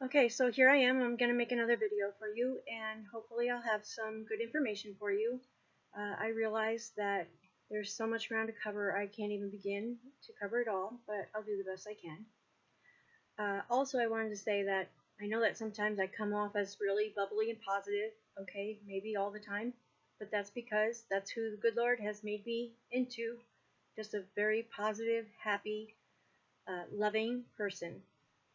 Okay, so here I am. I'm going to make another video for you, and hopefully I'll have some good information for you. I realize that there's so much ground to cover, I can't even begin to cover it all, but I'll do the best I can. Also, I wanted to say that I know that sometimes I come off as really bubbly and positive, okay, maybe all the time, but that's because that's who the good Lord has made me into, just a very positive, happy, loving person.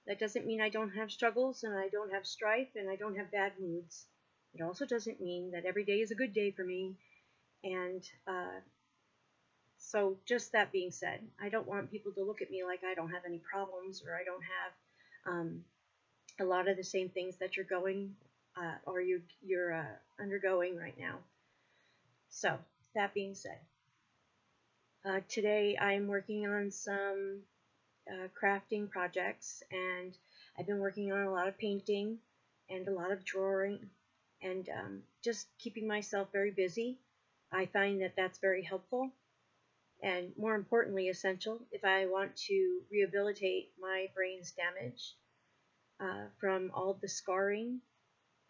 That doesn't mean I don't have struggles and I don't have strife and I don't have bad moods. It also doesn't mean that every day is a good day for me. And so, just that being said, I don't want people to look at me like I don't have any problems or I don't have a lot of the same things that you're going or you're undergoing right now. So, that being said, today I'm working on some crafting projects, and I've been working on a lot of painting and a lot of drawing and just keeping myself very busy. I find that that's very helpful and, more importantly, essential if I want to rehabilitate my brain's damage from all of the scarring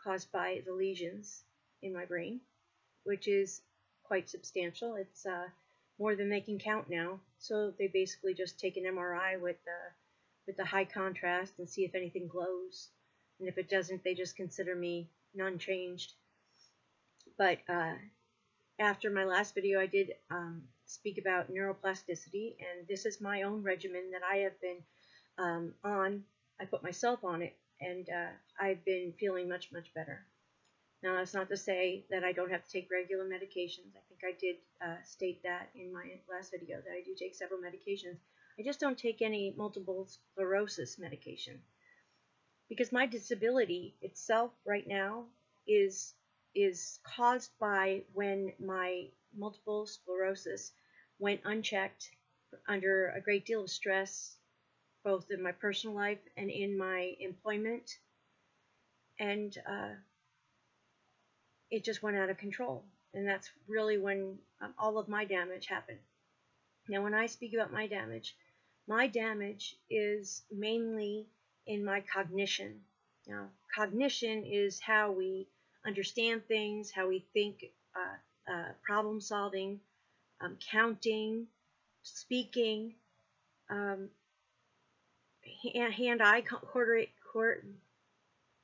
caused by the lesions in my brain, which is quite substantial. It's more than they can count now. So they basically just take an MRI with the high contrast and see if anything glows. And if it doesn't, they just consider me non-changed. But after my last video, I did speak about neuroplasticity, and this is my own regimen that I have been on. I put myself on it, and I've been feeling much, much better. Now, that's not to say that I don't have to take regular medications. I think I did state that in my last video, that I do take several medications. I just don't take any multiple sclerosis medication, because my disability itself right now is caused by when my multiple sclerosis went unchecked under a great deal of stress, both in my personal life and in my employment, and it just went out of control. And that's really when all of my damage happened. Now, when I speak about my damage is mainly in my cognition. Now, cognition is how we understand things, how we think, problem solving, counting, speaking, hand-eye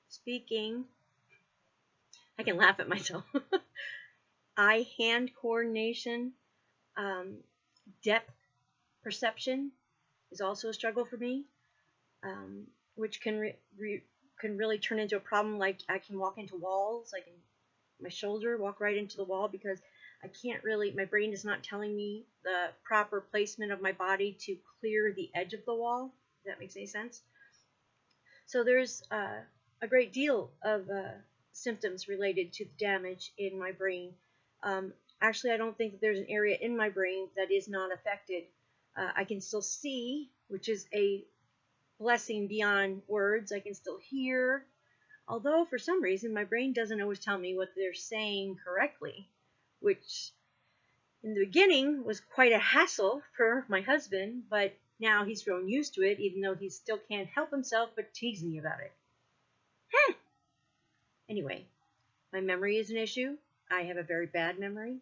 speaking. I can laugh at myself. Eye-hand coordination, depth perception is also a struggle for me, which can really turn into a problem. Like, I can walk into walls, like my shoulder, walk right into the wall, because I can't really, my brain is not telling me the proper placement of my body to clear the edge of the wall, if that makes any sense. So there's a great deal of symptoms related to the damage in my brain. Actually, I don't think that there's an area in my brain that is not affected. I can still see, which is a blessing beyond words. I can still hear, although for some reason my brain doesn't always tell me what they're saying correctly, which in the beginning was quite a hassle for my husband, but now he's grown used to it, even though he still can't help himself but tease me about it. Anyway, my memory is an issue. I have a very bad memory.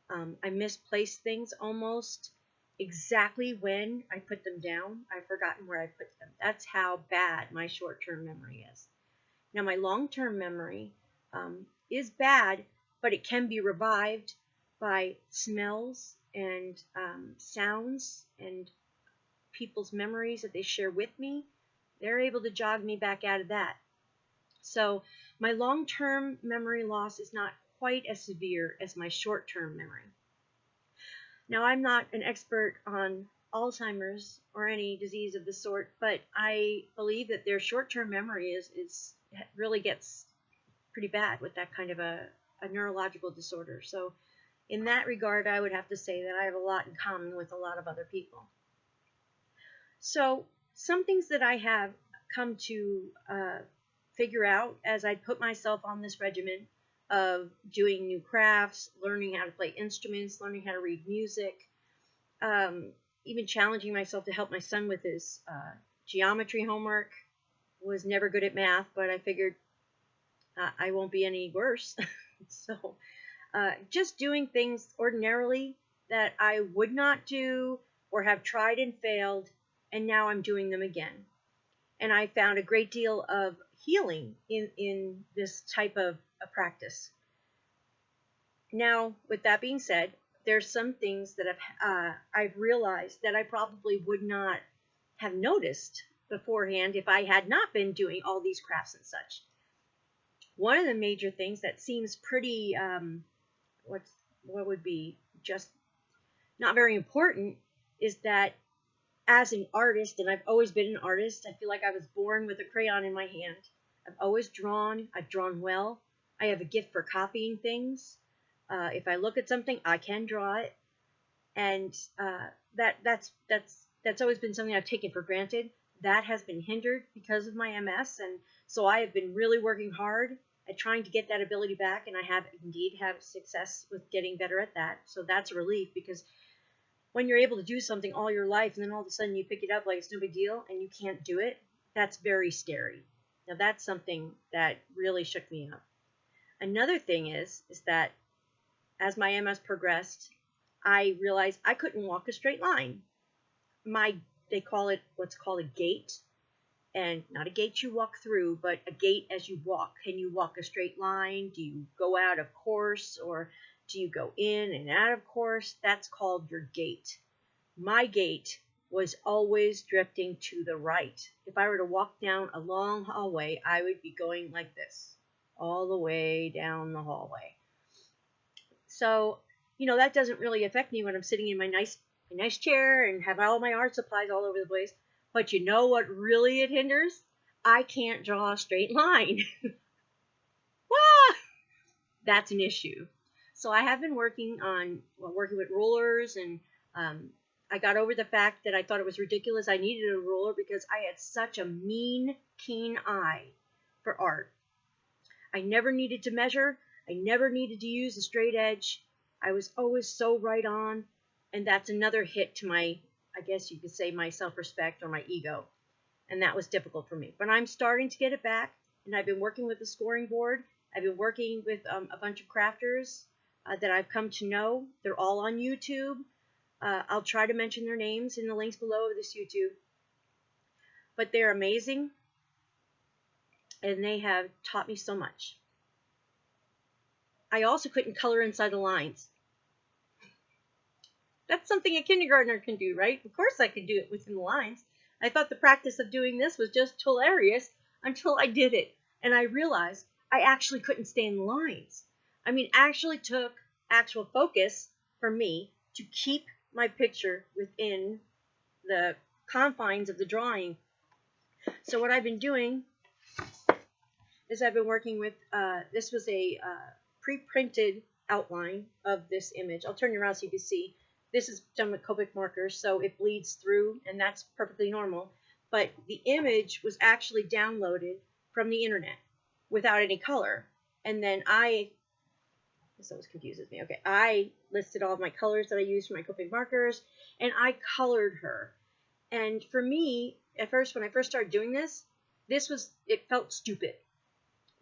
I misplace things almost exactly when I put them down. I've forgotten where I put them. That's how bad my short-term memory is. Now, my long-term memory is bad, but it can be revived by smells and sounds and people's memories that they share with me. They're able to jog me back out of that. So my long-term memory loss is not quite as severe as my short-term memory. Now, I'm not an expert on Alzheimer's or any disease of the sort, but I believe that their short-term memory really gets pretty bad with that kind of a neurological disorder. So in that regard, I would have to say that I have a lot in common with a lot of other people. So some things that I have come to figure out as I put myself on this regimen of doing new crafts, learning how to play instruments, learning how to read music, even challenging myself to help my son with his geometry homework, was never good at math, but I figured I won't be any worse. So just doing things ordinarily that I would not do or have tried and failed, and now I'm doing them again. And I found a great deal of healing in this type of a practice. Now, with that being said, there's some things that I've realized that I probably would not have noticed beforehand if I had not been doing all these crafts and such. One of the major things that seems pretty what would be just not very important is that as an artist, and I've always been an artist, I feel like I was born with a crayon in my hand. I've always drawn. I've drawn well. I have a gift for copying things. If I look at something, I can draw it, and that's always been something I've taken for granted. That has been hindered because of my MS, and so I have been really working hard at trying to get that ability back, and I have indeed have success with getting better at that. So that's a relief, because when you're able to do something all your life and then all of a sudden you pick it up like it's no big deal and you can't do it, that's very scary. Now that's something that really shook me up. Another thing is that as my MS progressed, I realized I couldn't walk a straight line. They call it what's called a gait, and not a gate you walk through, but a gait as you walk. Can you walk a straight line? Do you go out of course, or do you go in and out of course? That's called your gait. My gait was always drifting to the right. If I were to walk down a long hallway, I would be going like this, all the way down the hallway. So, that doesn't really affect me when I'm sitting in my nice chair and have all my art supplies all over the place. But you know what really it hinders? I can't draw a straight line. That's an issue. So I have been working with rulers, and I got over the fact that I thought it was ridiculous I needed a ruler because I had such a mean, keen eye for art. I never needed to measure. I never needed to use a straight edge. I was always so right on, and that's another hit to my, I guess you could say, my self-respect or my ego, and that was difficult for me. But I'm starting to get it back, and I've been working with the scoring board. I've been working with a bunch of crafters that I've come to know. They're all on YouTube. I'll try to mention their names in the links below of this YouTube. But they're amazing, and they have taught me so much. I also couldn't color inside the lines. That's something a kindergartner can do, right? Of course I could do it within the lines. I thought the practice of doing this was just hilarious until I did it, and I realized I actually couldn't stay in the lines. I mean, actually took actual focus for me to keep my picture within the confines of the drawing. So what I've been doing is I've been working with, this was a pre-printed outline of this image. I'll turn you around so you can see. This is done with Copic markers, so it bleeds through, and that's perfectly normal. But the image was actually downloaded from the internet without any color. And then this always confuses me. Okay, I listed all of my colors that I used for my Copic markers, and I colored her. And for me, at first, when I first started doing this, it felt stupid.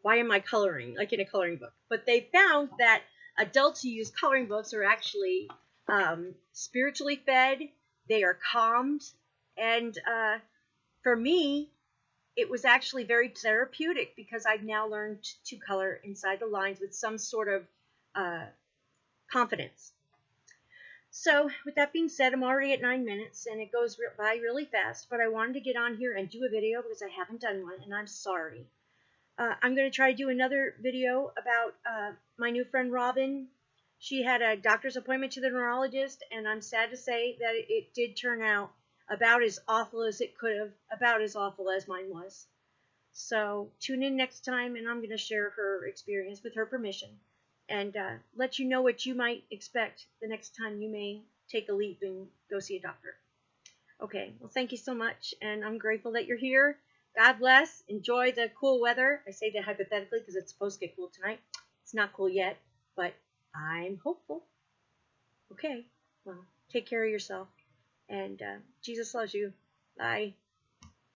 Why am I coloring, like in a coloring book? But they found that adults who use coloring books are actually spiritually fed. They are calmed. And for me, it was actually very therapeutic because I've now learned to color inside the lines with some sort of confidence. So with that being said, I'm already at 9 minutes, and it goes by really fast, but I wanted to get on here and do a video because I haven't done one, and I'm sorry. I'm going to try to do another video about my new friend Robin. She had a doctor's appointment to the neurologist, and I'm sad to say that it did turn out about as awful as it could have, about as awful as mine was. So tune in next time, and I'm going to share her experience with her permission, and let you know what you might expect the next time you may take a leap and go see a doctor. Okay, well, thank you so much, and I'm grateful that you're here. God bless. Enjoy the cool weather. I say that hypothetically because it's supposed to get cool tonight. It's not cool yet, but I'm hopeful. Okay, well, take care of yourself, and Jesus loves you. Bye.